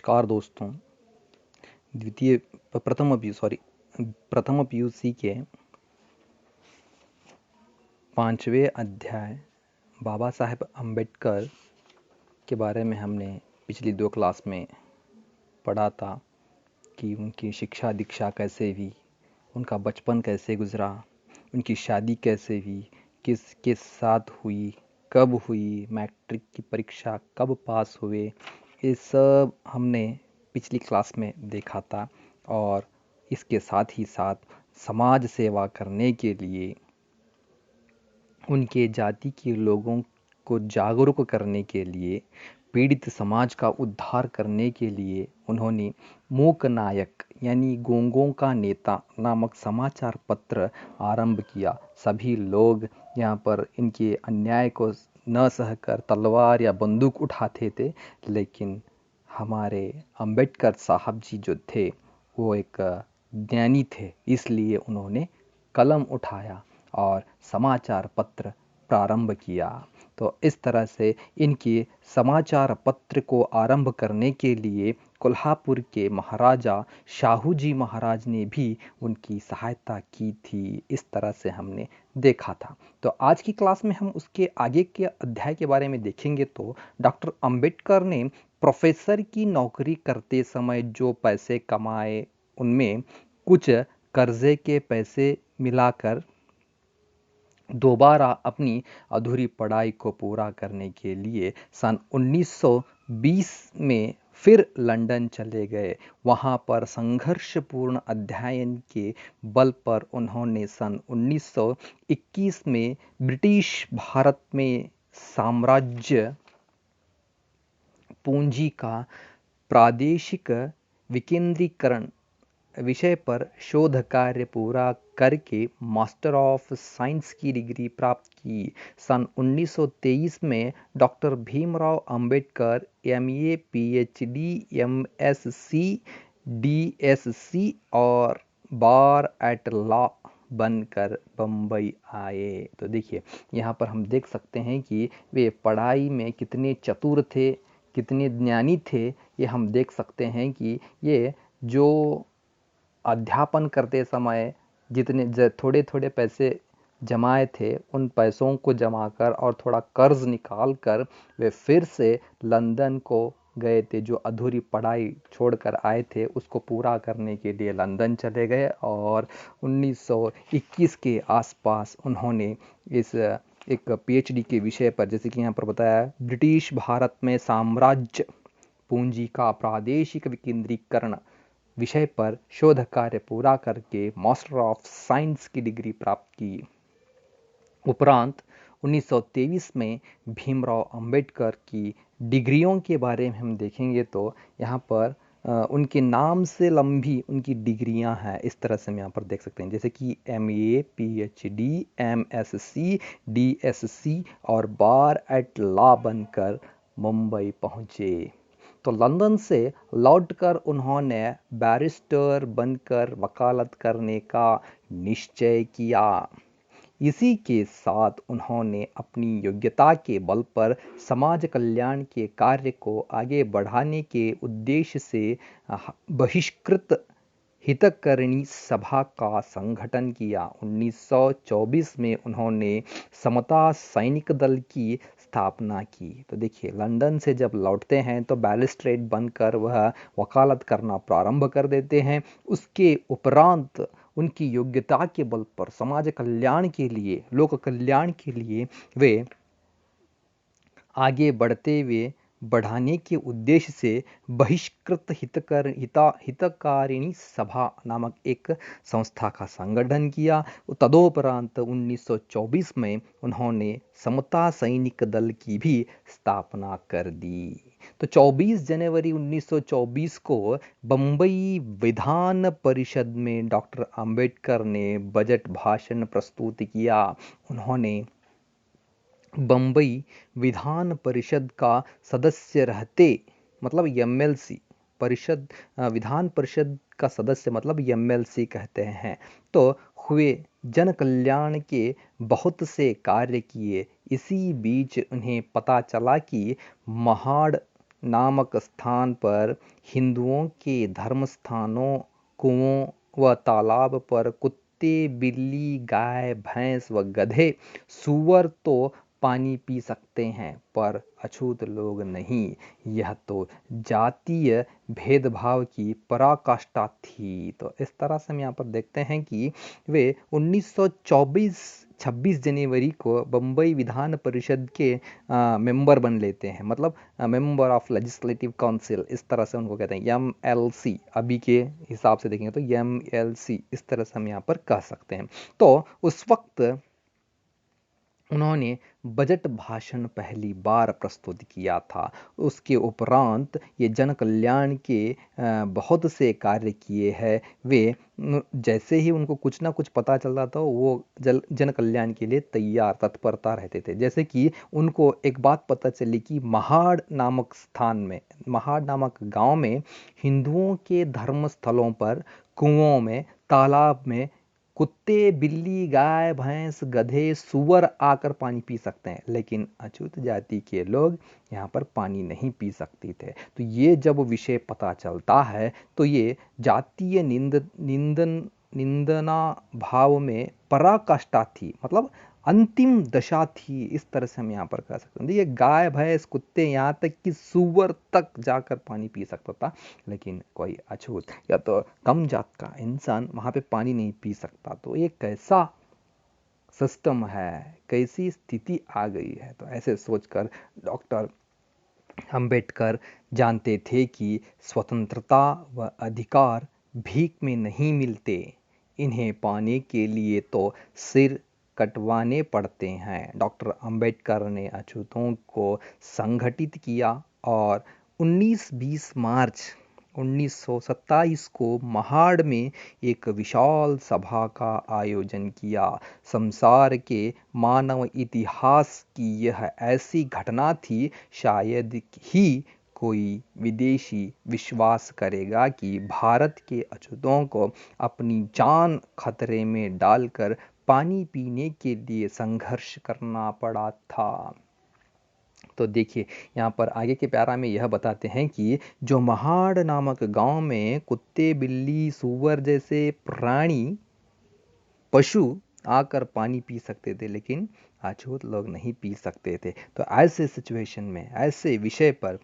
नमस्कार दोस्तों। द्वितीय प्रथम पीयूसी के 5वें अध्याय बाबा साहेब अम्बेडकर के बारे में हमने पिछली 2 क्लास में पढ़ा था कि उनकी शिक्षा दीक्षा कैसे हुई, उनका बचपन कैसे गुजरा, उनकी शादी कैसे हुई, किसके साथ हुई, कब हुई, मैट्रिक की परीक्षा कब पास हुए, ये सब हमने पिछली क्लास में देखा था। और इसके साथ ही साथ समाज सेवा करने के लिए, उनके जाति के लोगों को जागरूक करने के लिए, पीड़ित समाज का उद्धार करने के लिए उन्होंने मूक नायक यानी गूंगों का नेता नामक समाचार पत्र आरंभ किया। सभी लोग यहाँ पर इनके अन्याय को न सहकर तलवार या बंदूक उठाते थे, लेकिन हमारे अंबेडकर साहब जी जो थे वो एक ज्ञानी थे, इसलिए उन्होंने कलम उठाया और समाचार पत्र प्रारंभ किया। तो इस तरह से इनके समाचार पत्र को आरंभ करने के लिए कोल्हापुर के महाराजा शाहू जी महाराज ने भी उनकी सहायता की थी। इस तरह से हमने देखा था। तो आज की क्लास में हम उसके आगे के अध्याय के बारे में देखेंगे। तो डॉक्टर अंबेडकर ने प्रोफेसर की नौकरी करते समय जो पैसे कमाए, उनमें कुछ कर्जे के पैसे मिलाकर दोबारा अपनी अधूरी पढ़ाई को पूरा करने के लिए सन 1920 में फिर लंदन चले गए। वहाँ पर संघर्षपूर्ण अध्ययन के बल पर उन्होंने सन 1921 में ब्रिटिश भारत में साम्राज्य पूंजी का प्रादेशिक विकेंद्रीकरण विषय पर शोध कार्य पूरा करके मास्टर ऑफ साइंस की डिग्री प्राप्त की। सन 1923 में doctor Bhimrao Ambedkar MA, PhD, MSc, DSC और बार एट लॉ बनकर बम्बई आए। तो देखिए, यहाँ पर हम देख सकते हैं कि वे पढ़ाई में कितने चतुर थे, कितने ज्ञानी थे। ये हम देख सकते हैं कि ये जो अध्यापन करते समय जितने थोड़े थोड़े पैसे जमाए थे, उन पैसों को जमा कर और थोड़ा कर्ज निकाल कर वे फिर से लंदन को गए थे। जो अधूरी पढ़ाई छोड़कर आए थे उसको पूरा करने के लिए लंदन चले गए और 1921 के आसपास उन्होंने इस एक पीएचडी के विषय पर, जैसे कि यहाँ पर बताया, ब्रिटिश भारत में साम्राज्य पूंजी का प्रादेशिक विकेंद्रीकरण विषय पर शोध कार्य पूरा करके मास्टर ऑफ साइंस की डिग्री प्राप्त की। उपरांत 1923 में भीमराव अंबेडकर की डिग्रियों के बारे में हम देखेंगे तो यहाँ पर उनके नाम से लंबी उनकी डिग्रियां हैं। इस तरह से हम यहाँ पर देख सकते हैं, जैसे कि एमए, पीएचडी, एमएससी, डीएससी और बार एट लॉ बनकर मुंबई पहुँचे। तो लंदन से लौटकर उन्होंने बैरिस्टर बनकर वकालत करने का निश्चय किया। इसी के साथ उन्होंने अपनी योग्यता के बल पर समाज कल्याण के कार्य को आगे बढ़ाने के उद्देश्य से बहिष्कृत हितकरणी सभा का संगठन किया। 1924 में उन्होंने समता सैनिक दल की स्थापना की। तो देखिए, लंदन से जब लौटते हैं तो बैरिस्ट्रेट बनकर वह वकालत करना प्रारंभ कर देते हैं। उसके उपरांत उनकी योग्यता के बल पर समाज कल्याण के लिए, लोक कल्याण के लिए वे आगे बढ़ाने के उद्देश्य से बहिष्कृत हितकारिणी सभा नामक एक संस्था का संगठन किया। तदोपरांत 1924 में उन्होंने समता सैनिक दल की भी स्थापना कर दी। तो 24 जनवरी 1924 को बम्बई विधान परिषद में डॉक्टर अंबेडकर ने बजट भाषण प्रस्तुत किया। उन्होंने बम्बई विधान परिषद का सदस्य रहते, मतलब एमएलसी, विधान परिषद का सदस्य मतलब एमएलसी कहते हैं। तो हुए जन कल्याण के बहुत से कार्य किए। इसी बीच उन्हें पता चला कि महाड़ नामक स्थान पर हिंदुओं के धर्म स्थानों, कुओं व तालाब पर कुत्ते, बिल्ली, गाय, भैंस व गधे, सूअर तो पानी पी सकते हैं, पर अछूत लोग नहीं। यह तो जातीय भेदभाव की पराकाष्ठा थी। तो इस तरह से हम यहाँ पर देखते हैं कि वे 1924 26 जनवरी को बम्बई विधान परिषद के मेंबर बन लेते हैं, मतलब मेंबर ऑफ लेजिस्लेटिव काउंसिल, इस तरह से उनको कहते हैं, MLC। अभी के हिसाब से देखेंगे तो MLC, इस तरह से हम यहाँ पर कह सकते हैं। तो उस वक्त उन्होंने बजट भाषण पहली बार प्रस्तुत किया था। उसके उपरांत ये जन कल्याण के बहुत से कार्य किए हैं। वे जैसे ही उनको कुछ ना कुछ पता चलता था वो जन कल्याण के लिए तैयार, तत्परता रहते थे। जैसे कि उनको एक बात पता चली कि महाड़ नामक स्थान में, महाड़ नामक गांव में हिंदुओं के धर्म स्थलों पर, कुओं में, तालाब में कुत्ते, बिल्ली, गाय, भैंस, गधे, सूअर आकर पानी पी सकते हैं, लेकिन अछूत जाति के लोग यहाँ पर पानी नहीं पी सकते थे। तो ये जब विषय पता चलता है तो ये जातीय निंदना भाव में पराकाष्ठा थी, मतलब अंतिम दशा थी, इस तरह से हम यहाँ पर कह सकते हैं। ये गाय, भैंस, कुत्ते, यहाँ तक कि सूअर तक जाकर पानी पी सकता था, लेकिन कोई अछूत या तो कम जात का इंसान वहाँ पे पानी नहीं पी सकता। तो ये कैसा सिस्टम है, कैसी स्थिति आ गई है। तो ऐसे सोचकर डॉक्टर अंबेडकर जानते थे कि स्वतंत्रता व अधिकार भीख में नहीं मिलते, इन्हें पाने के लिए तो सिर कटवाने पड़ते हैं। डॉक्टर अंबेडकर ने अछूतों को संगठित किया और 19-20 मार्च 1927 को महाड़ में एक विशाल सभा का आयोजन किया। संसार के मानव इतिहास की यह ऐसी घटना थी, शायद ही कोई विदेशी विश्वास करेगा कि भारत के अछूतों को अपनी जान खतरे में डालकर पानी पीने के लिए संघर्ष करना पड़ा था। तो देखिए यहाँ पर आगे के प्यारा में यह बताते हैं कि जो महाड़ नामक गांव में कुत्ते, बिल्ली, सूअर जैसे प्राणी, पशु आकर पानी पी सकते थे, लेकिन अछूत लोग नहीं पी सकते थे। तो ऐसे सिचुएशन में, ऐसे विषय पर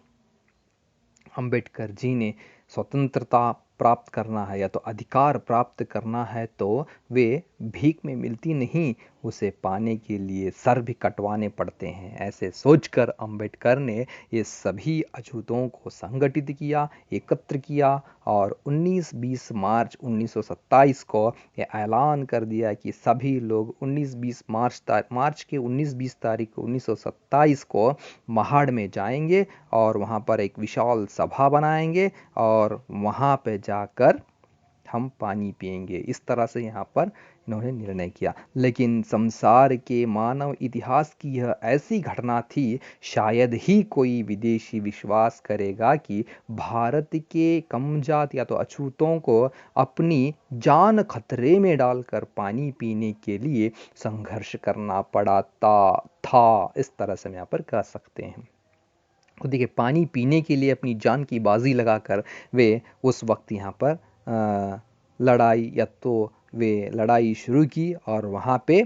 अंबेडकर जी ने स्वतंत्रता प्राप्त करना है या तो अधिकार प्राप्त करना है तो वे भीख में मिलती नहीं, उसे पाने के लिए सर भी कटवाने पड़ते हैं। ऐसे सोचकर अंबेडकर ने ये सभी अछूतों को संगठित किया, एकत्र किया और 19-20 मार्च 1927 को ये ऐलान कर दिया कि सभी लोग 19-20 मार्च के 19-20 तारीख को 1927 को महाड़ में जाएंगे और वहाँ पर एक विशाल सभा बनाएंगे और वहाँ पे जाकर हम पानी पिएंगे। इस तरह से यहाँ पर इन्होंने निर्णय किया। लेकिन संसार के मानव इतिहास की यह ऐसी घटना थी, शायद ही कोई विदेशी विश्वास करेगा कि भारत के कम जात या तो अछूतों को अपनी जान खतरे में डालकर पानी पीने के लिए संघर्ष करना पड़ा था। इस तरह से हम यहाँ पर कह सकते हैं। तो देखिए पानी पीने के लिए अपनी जान की बाजी लगाकर वे उस वक्त यहाँ पर लड़ाई या तो वे लड़ाई शुरू की और वहाँ पे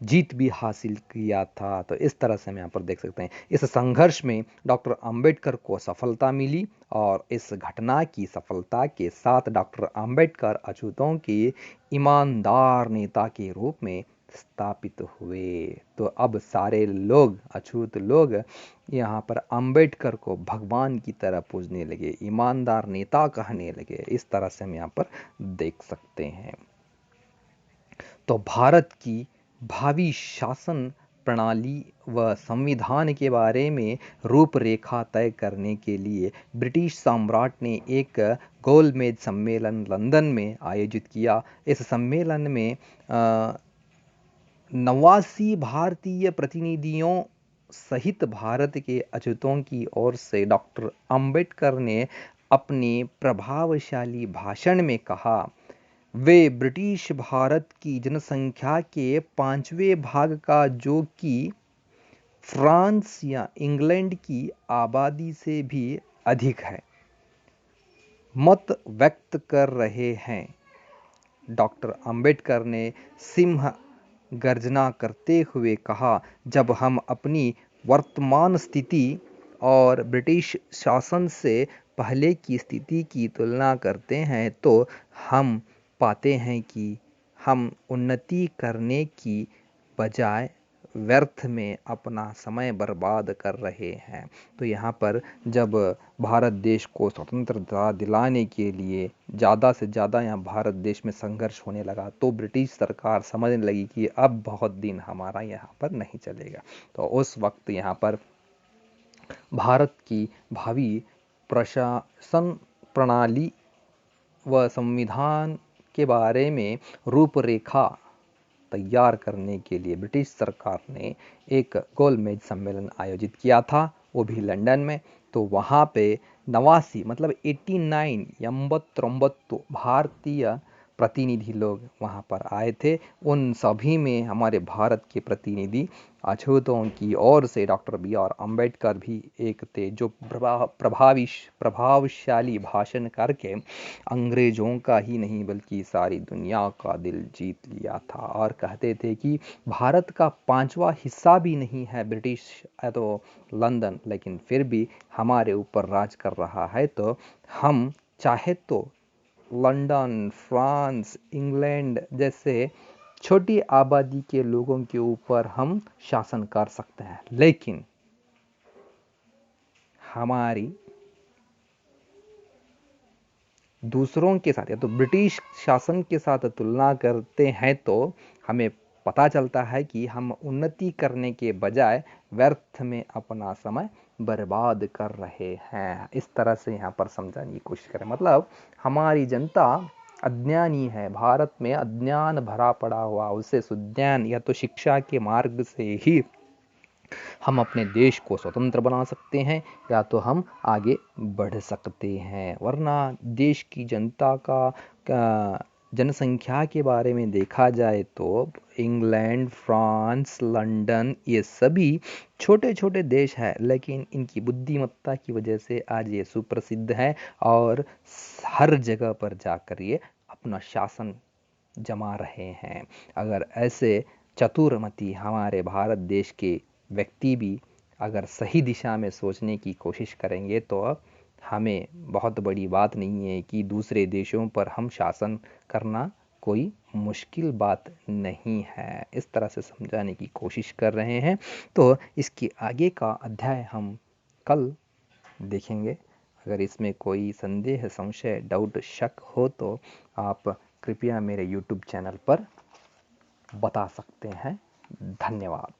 जीत भी हासिल किया था। तो इस तरह से हम यहाँ पर देख सकते हैं इस संघर्ष में डॉक्टर अंबेडकर को सफलता मिली और इस घटना की सफलता के साथ डॉक्टर अंबेडकर अछूतों के ईमानदार नेता के रूप में स्थापित हुए। तो अब सारे लोग, अछूत लोग यहाँ पर अंबेडकर को भगवान की तरह पूजने लगे, ईमानदार नेता कहने लगे। इस तरह से हम यहाँ पर देख सकते हैं। तो भारत की भावी शासन प्रणाली व संविधान के बारे में रूपरेखा तय करने के लिए ब्रिटिश सम्राट ने एक गोलमेज सम्मेलन लंदन में आयोजित किया। इस सम्मेलन में 89 भारतीय प्रतिनिधियों सहित भारत के अछूतों की ओर से डॉक्टर अंबेडकर ने अपने प्रभावशाली भाषण में कहा, वे ब्रिटिश भारत की जनसंख्या के 5वें भाग का, जो कि फ्रांस या इंग्लैंड की आबादी से भी अधिक है, मत व्यक्त कर रहे हैं। डॉक्टर अंबेडकर ने सिंह गर्जना करते हुए कहा, जब हम अपनी वर्तमान स्थिति और ब्रिटिश शासन से पहले की स्थिति की तुलना करते हैं तो हम पाते हैं कि हम उन्नति करने की बजाय व्यर्थ में अपना समय बर्बाद कर रहे हैं। तो यहाँ पर जब भारत देश को स्वतंत्रता दिलाने के लिए ज़्यादा से ज़्यादा यहाँ भारत देश में संघर्ष होने लगा तो ब्रिटिश सरकार समझने लगी कि अब बहुत दिन हमारा यहाँ पर नहीं चलेगा। तो उस वक्त यहाँ पर भारत की भावी प्रशासन प्रणाली व संविधान के बारे में रूपरेखा तैयार करने के लिए ब्रिटिश सरकार ने एक गोलमेज सम्मेलन आयोजित किया था, वो भी लंदन में। तो वहाँ पे 89 मतलब 89 भारतीय प्रतिनिधि लोग वहाँ पर आए थे। उन सभी में हमारे भारत के प्रतिनिधि अछूतों की ओर से डॉक्टर बी.आर. अम्बेडकर भी एक थे, जो प्रभावशाली भाषण करके अंग्रेजों का ही नहीं बल्कि सारी दुनिया का दिल जीत लिया था और कहते थे कि भारत का 5वां हिस्सा भी नहीं है ब्रिटिश तो लंदन, लेकिन फिर भी हमारे ऊपर राज कर रहा है। तो हम चाहे तो लंदन, फ्रांस, इंग्लैंड जैसे छोटी आबादी के लोगों के ऊपर हम शासन कर सकते हैं, लेकिन हमारी दूसरों के साथ या तो ब्रिटिश शासन के साथ तुलना करते हैं तो हमें पता चलता है कि हम उन्नति करने के बजाय व्यर्थ में अपना समय बर्बाद कर रहे हैं। इस तरह से यहाँ पर समझाने की कोशिश करें, मतलब हमारी जनता अज्ञानी है, भारत में अज्ञान भरा पड़ा हुआ, उसे सुज्ञान या तो शिक्षा के मार्ग से ही हम अपने देश को स्वतंत्र बना सकते हैं या तो हम आगे बढ़ सकते हैं। वरना देश की जनता का जनसंख्या के बारे में देखा जाए तो इंग्लैंड, फ्रांस, लंदन ये सभी छोटे छोटे देश हैं, लेकिन इनकी बुद्धिमत्ता की वजह से आज ये सुप्रसिद्ध है और हर जगह पर जाकर ये अपना शासन जमा रहे हैं। अगर ऐसे चतुरमती हमारे भारत देश के व्यक्ति भी अगर सही दिशा में सोचने की कोशिश करेंगे तो हमें बहुत बड़ी बात नहीं है कि दूसरे देशों पर हम शासन करना कोई मुश्किल बात नहीं है। इस तरह से समझाने की कोशिश कर रहे हैं। तो इसके आगे का अध्याय हम कल देखेंगे। अगर इसमें कोई संदेह, संशय, डाउट, शक हो तो आप कृपया मेरे YouTube चैनल पर बता सकते हैं। धन्यवाद।